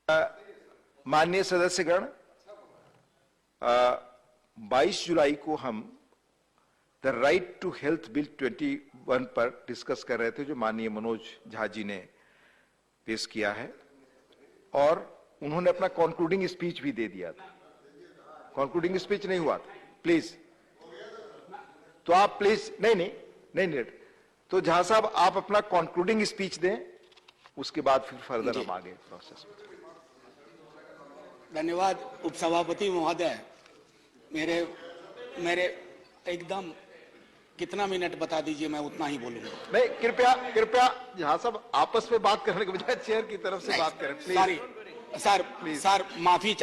माननीय सदस्यगण, 22 जुलाई को हम the right to health bill 21 पर डिस्कस कर रहे थे, जो माननीय मनोज झा जी ने पेश किया है, और उन्होंने अपना कंक्लूडिंग स्पीच भी दे दिया था। कंक्लूडिंग स्पीच नहीं हुआ था, प्लीज। तो आप प्लीज नहीं, तो झा साहब आप अपना कंक्लूडिंग स्पीच दें, उसके बाद फिर फर्दर हम आगे प्रोसेस में। धन्यवाद उपसभापति महोदय। मेरे एकदम कितना मिनट बता दीजिए, मैं उतना ही बोलूंगा। नहीं, कृपया झा साहब आपस में बात करने के बजाय चेयर की तरफ से बात करें। सॉरी सर, माफी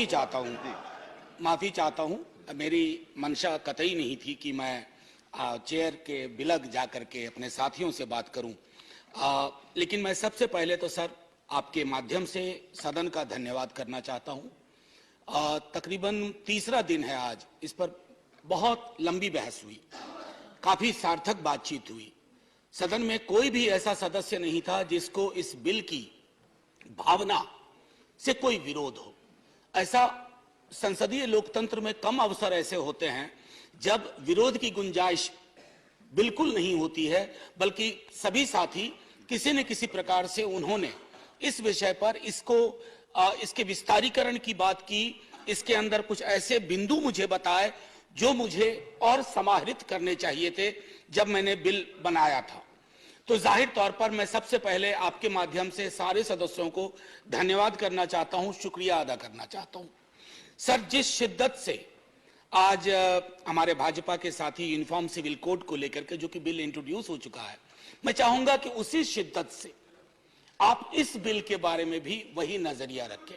चाहता हूं। मेरी मंशा कतई नहीं थी कि मैं चेयर के बिलग जाकर के अपने साथियों से बात करूं, लेकिन मैं सबसे पहले तो सर आपके माध्यम से सदन का धन्यवाद करना चाहता हूं। तकरीबन तीसरा दिन है आज, इस पर बहुत लंबी बहस हुई, काफी सार्थक बातचीत हुई। सदन में कोई भी ऐसा सदस्य नहीं था जिसको इस बिल की भावना से कोई विरोध हो। ऐसा संसदीय लोकतंत्र में कम अवसर ऐसे होते हैं जब विरोध की गुंजाइश बिल्कुल नहीं होती है, बल्कि सभी साथी किसी न किसी प्रकार से उन्होंने इस विषय पर इसके विस्तारीकरण की बात की, इसके अंदर कुछ ऐसे बिंदु मुझे बताए जो मुझे और समाहरित करने चाहिए थे जब मैंने बिल बनाया था। तो जाहिर तौर पर मैं सबसे पहले आपके माध्यम से सारे सदस्यों को धन्यवाद करना चाहता हूं, शुक्रिया अदा करना चाहता हूं। सर, जिस शिद्दत से आज हमारे भाजपा के साथी यूनिफॉर्म सिविल कोड को लेकर के, जो कि बिल इंट्रोड्यूस हो चुका है, मैं चाहूंगा कि उसी शिद्दत से आप इस बिल के बारे में भी वही नजरिया रखें,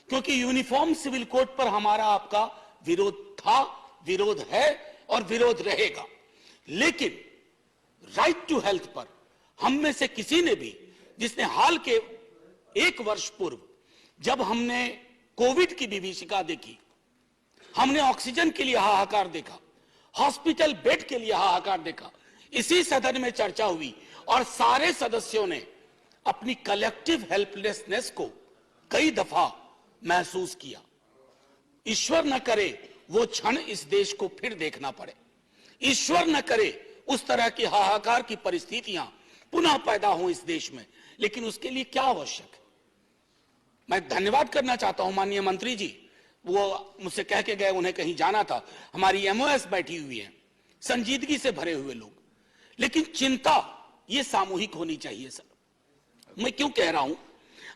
क्योंकि यूनिफॉर्म सिविल कोड पर हमारा आपका विरोध था, विरोध है और विरोध रहेगा। लेकिन राइट टू हेल्थ पर हम में से किसी ने भी, जिसने हाल के 1 वर्ष पूर्व जब हमने कोविड की विभीषिका देखी, हमने ऑक्सीजन के लिए हाहाकार देखा, हॉस्पिटल बेड के लिए हाहाकार देखा, इसी सदन में चर्चा हुई और सारे सदस्यों ने अपनी कलेक्टिव हेल्पलेसनेस को कई दफा महसूस किया। ईश्वर न करे वो क्षण इस देश को फिर देखना पड़े, ईश्वर न करे उस तरह की हाहाकार की परिस्थितियां पुनः पैदा हो इस देश में। लेकिन उसके लिए क्या आवश्यक है? मैं धन्यवाद करना चाहता हूं माननीय मंत्री जी, वो मुझसे कह के गए उन्हें कहीं जाना था। हमारी एमओएस बैठी हुई है, संजीदगी से भरे हुए लोग, लेकिन चिंता ये सामूहिक होनी चाहिए। सर, मैं क्यों कह रहा हूं,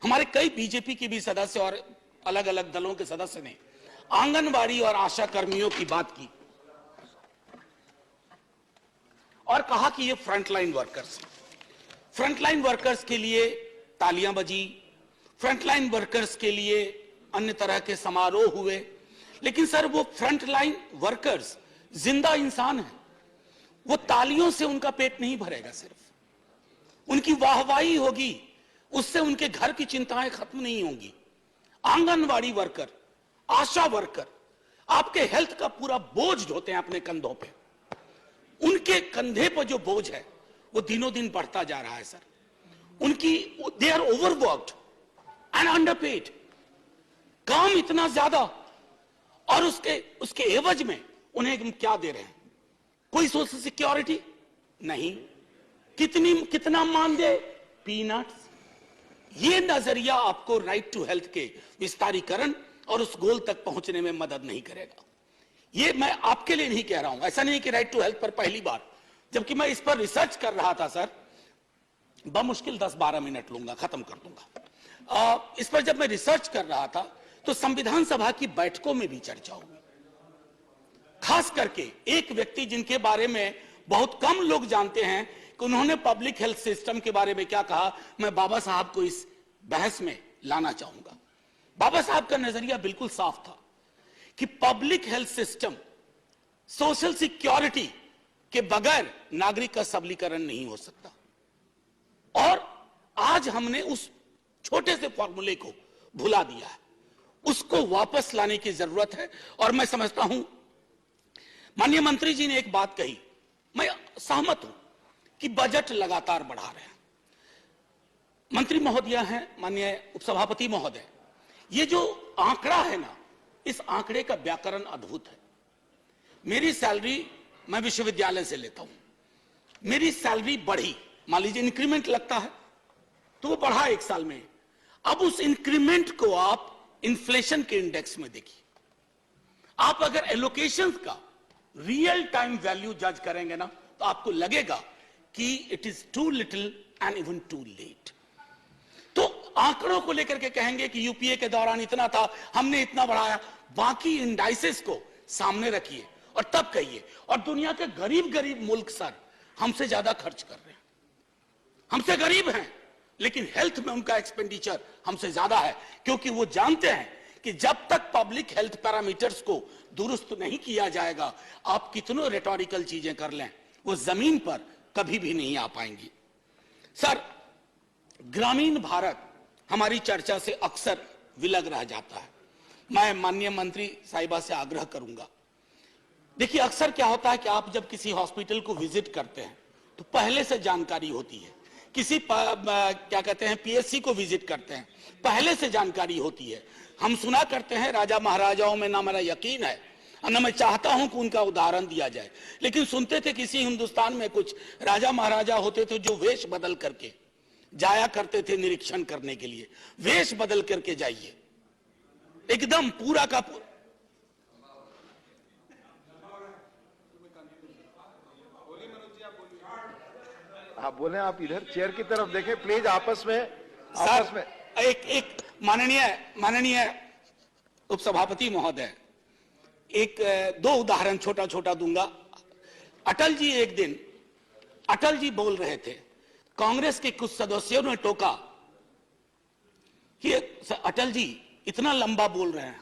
हमारे कई बीजेपी के भी सदस्य और अलग अलग दलों के सदस्य ने आंगनवाड़ी और आशा कर्मियों की बात की और कहा कि ये फ्रंटलाइन वर्कर्स के लिए तालियां बजी, फ्रंटलाइन वर्कर्स के लिए अन्य तरह के समारोह हुए। लेकिन सर, वो फ्रंटलाइन वर्कर्स जिंदा इंसान हैं, वो तालियों से उनका पेट नहीं भरेगा, सिर्फ उनकी वाहवाही होगी, उससे उनके घर की चिंताएं खत्म नहीं होंगी। आंगनवाड़ी वर्कर, आशा वर्कर आपके हेल्थ का पूरा बोझ ढोते हैं अपने कंधों पे। उनके कंधे पर जो बोझ है वो दिनों दिन बढ़ता जा रहा है। Sir, they are overworked and underpaid, काम इतना ज्यादा, और उसके एवज में उन्हें हम क्या दे रहे हैं? कोई सोशल सिक्योरिटी नहीं, कितना मानदेय? पीनट्स। ये नजरिया आपको राइट टू हेल्थ के विस्तारीकरण और उस गोल तक पहुंचने में मदद नहीं करेगा। ये मैं आपके लिए नहीं कह रहा हूं, ऐसा नहीं कि राइट टू हेल्थ पर पहली बार, जबकि मैं इस पर रिसर्च कर रहा था सर, बमुश्किल 10-12 मिनट लूंगा, खत्म कर दूंगा। इस पर जब मैं रिसर्च कर रहा था तो संविधान सभा की बैठकों में भी चर्चा हुई, खास करके एक व्यक्ति जिनके बारे में बहुत कम लोग जानते हैं कि उन्होंने पब्लिक हेल्थ सिस्टम के बारे में क्या कहा। मैं बाबा साहब को इस बहस में लाना चाहूंगा। बाबा साहब का नजरिया बिल्कुल साफ था कि public health system, social security के बगैर नागरिक का सबलीकरण नहीं हो सकता। और आज हमने उस छोटे से फॉर्मूले को भुला दिया है, उसको वापस लाने की जरूरत है। और मैं समझता हूं माननीय मंत्री जी ने एक बात कही, मैं सहमत हूं कि बजट लगातार बढ़ा रहे हैं। मंत्री महोदय हैं, माननीय उपसभापति महोदय, ये जो आंकड़ा है ना, इस आंकड़े का व्याकरण अद्भुत है। मेरी सैलरी मैं विश्वविद्यालय से लेता हूं, मेरी सैलरी बढ़ी, मान लीजिए इंक्रीमेंट लगता है तो वो बढ़ा एक साल में। अब उस इंक्रीमेंट को आप इन्फ्लेशन के इंडेक्स में देखिए। आप अगर एलोकेशन का रियल टाइम वैल्यू जज करेंगे ना, तो आपको लगेगा कि it is too little and even too late. तो आंकड़ों को लेकर के कहेंगे कि यूपीए के दौरान इतना था, हमने इतना बढ़ाया, बाकी इंडाइसेस को सामने रखिए और तब कहिए। और दुनिया के गरीब गरीब मुल्क सर हमसे ज्यादा खर्च कर रहे हैं, हमसे गरीब हैं, लेकिन हेल्थ में उनका एक्सपेंडिचर हमसे ज्यादा है, क्योंकि वो जानते हैं कि जब तक पब्लिक हेल्थ पैरामीटर्स को दुरुस्त नहीं किया जाएगा, आप कितनों रेटोरिकल चीजें कर लें, वो जमीन पर कभी भी नहीं आ पाएंगी। सर, ग्रामीण भारत हमारी चर्चा से अक्सर विलग रह जाता है। मैं माननीय मंत्री साहिबा से आग्रह करूंगा, देखिए अक्सर क्या होता है कि आप जब किसी हॉस्पिटल को विजिट करते हैं तो पहले से जानकारी होती है, किसी क्या कहते हैं पीएससी को विजिट करते हैं, पहले से जानकारी होती है। हम सुना करते हैं राजा महाराजाओं में, ना मेरा यकीन है और ना मैं चाहता हूं कि उनका उदाहरण दिया जाए, लेकिन सुनते थे किसी हिंदुस्तान में कुछ राजा महाराजा होते थे जो वेश बदल करके जाया करते थे निरीक्षण करने के लिए। वेश बदल करके जाइए, एकदम पूरा का पूरा। आप बोले, आप इधर चेयर की तरफ देखें प्लीज, आपस में एक माननीय उपसभापति महोदय, एक दो उदाहरण छोटा छोटा दूंगा। अटल जी एक दिन, अटल जी बोल रहे थे, कांग्रेस के कुछ सदस्यों ने टोका कि अटल जी इतना लंबा बोल रहे हैं।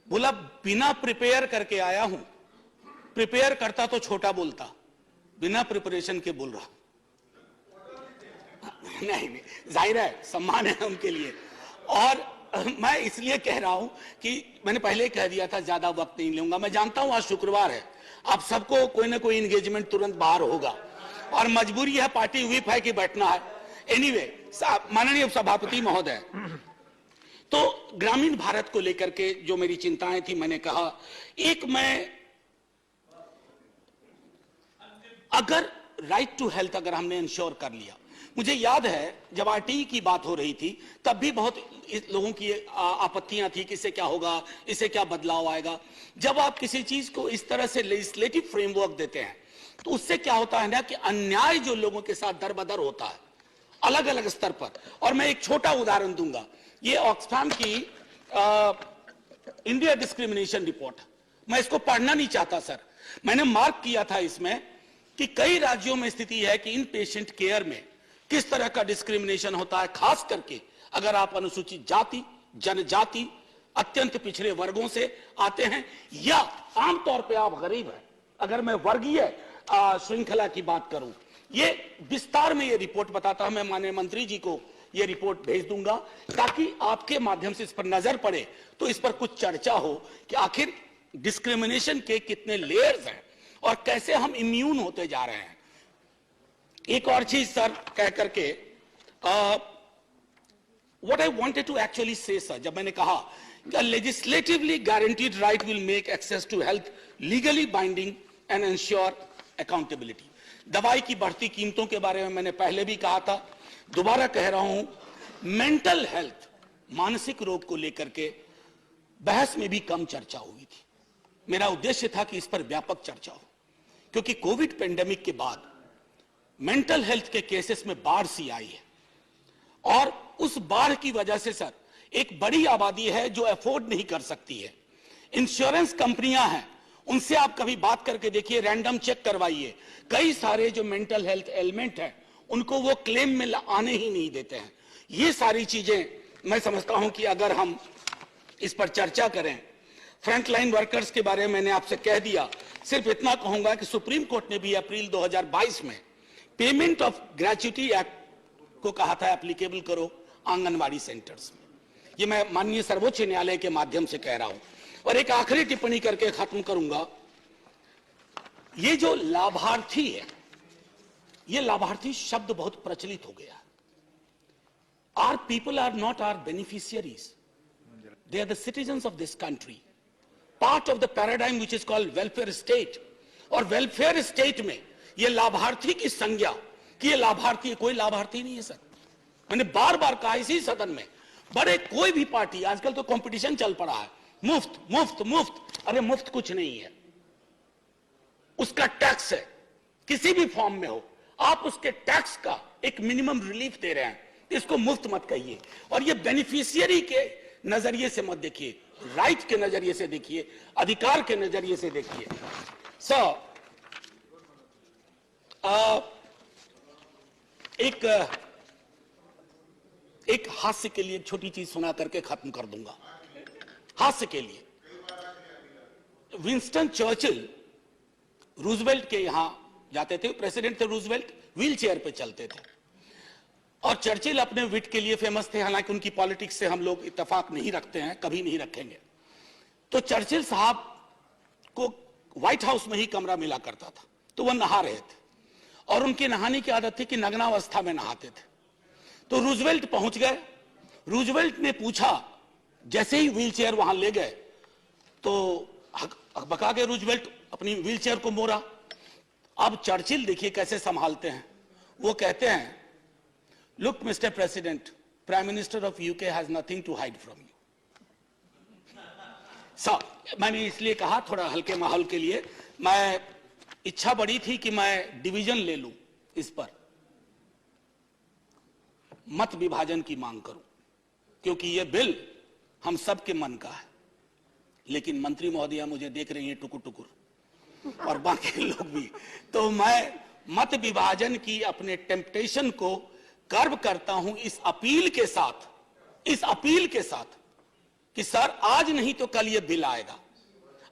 बोला बिना प्रिपेयर करके आया हूं, प्रिपेयर करता तो छोटा बोलता, बिना प्रिपरेशन के बोल रहा। नहीं, जाहिर है सम्मान है उनके लिए। और मैं इसलिए कह रहा हूं कि मैंने पहले कह दिया था ज्यादा वक्त नहीं लूंगा। मैं जानता हूं आज शुक्रवार है, आप सबको कोई ना कोई एंगेजमेंट तुरंत बाहर होगा और मजबूरी है, पार्टी व्हिप है कि बैठना है। एनीवे, माननीय सभापति महोदय, तो ग्रामीण भारत को लेकर के जो मेरी चिंताएं थी, मैंने कहा एक, मैं अगर राइट टू हेल्थ अगर हमने इंश्योर कर लिया, मुझे याद है जब आरटीई की बात हो रही थी तब भी बहुत लोगों की आपत्तियां थी कि इससे क्या होगा, इससे क्या बदलाव आएगा। जब आप किसी चीज को इस तरह से लेजिस्लेटिव फ्रेमवर्क देते हैं तो उससे क्या होता है ना कि अन्याय जो लोगों के साथ दर बदर होता है अलग अलग स्तर पर। और मैं एक छोटा उदाहरण दूंगा, ये ऑक्सफैम की इंडिया डिस्क्रिमिनेशन रिपोर्ट, मैं इसको पढ़ना नहीं चाहता सर, मैंने मार्क किया था इसमें कि कई राज्यों में स्थिति है कि इन पेशेंट केयर में किस तरह का डिस्क्रिमिनेशन होता है, खास करके अगर आप अनुसूचित जाति, जनजाति, अत्यंत पिछड़े वर्गों से आते हैं या आमतौर पे आप गरीब हैं। अगर मैं वर्गीय श्रृंखला की बात करूं, ये विस्तार में ये रिपोर्ट बताता है। मैं माननीय मंत्री जी को ये रिपोर्ट भेज दूंगा ताकि आपके माध्यम से इस पर नजर पड़े तो इस पर कुछ चर्चा हो कि आखिर डिस्क्रिमिनेशन के कितने लेयर्स हैं और कैसे हम इम्यून होते जा रहे हैं। एक और चीज सर कह करके, what I wanted to actually say sir, जब मैंने कहा legislatively guaranteed right will make access to health legally binding and ensure accountability. दवाई की बढ़ती कीमतों के बारे में मैंने पहले भी कहा था, दोबारा कह रहा हूं, मेंटल हेल्थ, मानसिक रोग को लेकर के बहस में भी कम चर्चा हुई थी। मेरा उद्देश्य था कि इस पर व्यापक चर्चा हो, क्योंकि कोविड पेंडेमिक के बाद मेंटल हेल्थ के केसेस में बाढ़ सी आई है और उस बाढ़ की वजह से सर एक बड़ी आबादी है जो अफोर्ड नहीं कर सकती है। इंश्योरेंस कंपनियां हैं, उनसे आप कभी बात करके देखिए, रैंडम चेक करवाइए, कई सारे जो मेंटल हेल्थ एलिमेंट है उनको वो क्लेम में आने ही नहीं देते हैं। ये सारी चीजें मैं समझता हूं कि अगर हम इस पर चर्चा करें। फ्रंटलाइन वर्कर्स के बारे में मैंने आपसे कह दिया, सिर्फ इतना कहूंगा कि सुप्रीम कोर्ट ने भी अप्रैल 2022 में पेमेंट ऑफ ग्रेच्युटी एक्ट को कहा था एप्लीकेबल करो आंगनवाड़ी सेंटर्स में। ये मैं माननीय सर्वोच्च न्यायालय के माध्यम से कह रहा हूं। और एक आखिरी टिप्पणी करके खत्म करूंगा, ये जो लाभार्थी है, ये लाभार्थी शब्द बहुत प्रचलित हो गया। Our people are not our beneficiaries. They are the citizens of this country. Part of the paradigm which is called welfare state. और welfare state में ये लाभार्थी की संज्ञा कि ये लाभार्थी, कोई लाभार्थी नहीं है सर. मैंने बार बार कहा इसी सदन में, बड़े कोई भी पार्टी, आजकल तो कंपटीशन चल पड़ा है, मुफ्त मुफ्त मुफ्त. अरे मुफ्त कुछ नहीं है, उसका टैक्स है, किसी भी फॉर्म में हो, आप उसके टैक्स का एक मिनिमम रिलीफ दे रहे हैं, इसको मुफ्त मत कहिए. और ये बेनिफिशियरी के नजरिए से मत देखिए, राइट के नजरिए से देखिए, अधिकार के नजरिए से देखिए. सो एक हास्य के लिए छोटी चीज सुना करके खत्म कर दूंगा. हास्य के लिए, विंस्टन चर्चिल रूजवेल्ट के यहां जाते थे, प्रेसिडेंट थे रूजवेल्ट, व्हील चेयर पे चलते थे. और चर्चिल अपने विट के लिए फेमस थे, हालांकि उनकी पॉलिटिक्स से हम लोग इत्तेफाक नहीं रखते हैं, कभी नहीं रखेंगे. तो चर्चिल साहब को व्हाइट हाउस में ही कमरा मिला करता था, तो वह नहा रहे थे और उनकी नहाने की आदत थी कि नग्नावस्था में नहाते थे. तो रूजवेल्ट पहुंच गए. रूजवेल्ट ने पूछा, जैसे ही व्हील चेयर वहां ले गए तो हकबका के रूजवेल्ट अपनी व्हील चेयर को मोड़ा. अब चर्चिल देखिए कैसे संभालते हैं. वो कहते हैं, look mister president, prime minister of UK has nothing to hide from you. मैंने इसलिए कहा थोड़ा हल्के माहौल के लिए, मैं इच्छा बड़ी थी कि मैं डिवीजन ले लूं, इस पर मत विभाजन की मांग करूं, क्योंकि यह बिल हम सबके मन का है. लेकिन मंत्री महोदया मुझे देख रही हैं टुकुर टुकुर, और बाकी लोग भी. तो मैं मत विभाजन की अपने टेम्पटेशन को कर्व करता हूं इस अपील के साथ कि सर आज नहीं तो कल ये बिल आएगा,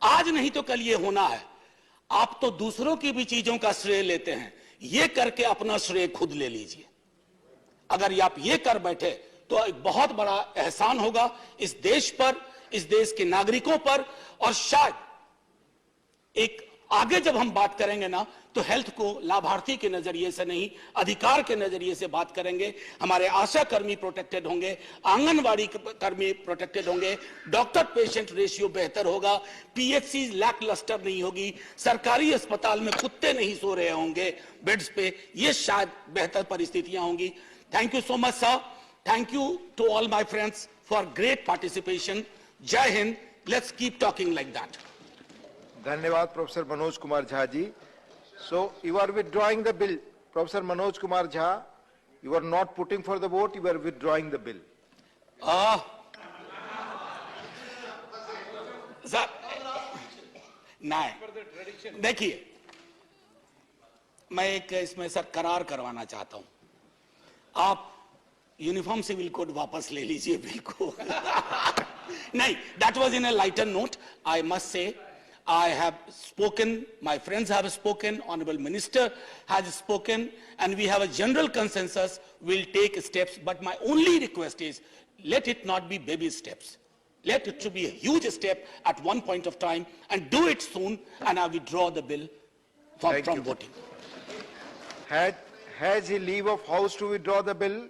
आज नहीं तो कल ये होना है. आप तो दूसरों की भी चीजों का श्रेय लेते हैं, ये करके अपना श्रेय खुद ले लीजिए. अगर आप ये कर बैठे तो एक बहुत बड़ा एहसान होगा इस देश पर, इस देश के नागरिकों पर. और शायद एक आगे जब हम बात करेंगे ना, तो हेल्थ को लाभार्थी के नजरिए से नहीं, अधिकार के नजरिए से बात करेंगे. हमारे आशा कर्मी प्रोटेक्टेड होंगे, आंगनवाड़ी कर्मी प्रोटेक्टेड होंगे, डॉक्टर पेशेंट रेशियो बेहतर होगा, पीएचसी लैक लस्टर नहीं होगी, सरकारी अस्पताल में कुत्ते नहीं सो रहे होंगे बेड्स पे, ये शायद बेहतर परिस्थितियां होंगी. Thank you so much sir. Thank you to all my friends for great participation. जय Hind. Let's keep talking like that. धन्यवाद professor Manoj Kumar Jha ji. So you are withdrawing the bill, Professor Manoj Kumar Jha. You are not putting for the vote. You are withdrawing the bill. Sir नहीं, देखिए मैं एक इसमें sir करार करवाना चाहता हूं. आप यूनिफॉर्म सिविल कोड वापस ले लीजिए बिल को. नहीं, that was in a lighter note. I must say, I have spoken, my friends have spoken, Honorable Minister has spoken, and we have a general consensus. We'll take steps, but my only request is, let it not be baby steps. Let it to be a huge step at one point of time, and do it soon, and I withdraw the bill from voting. Has he leave of house to withdraw the bill?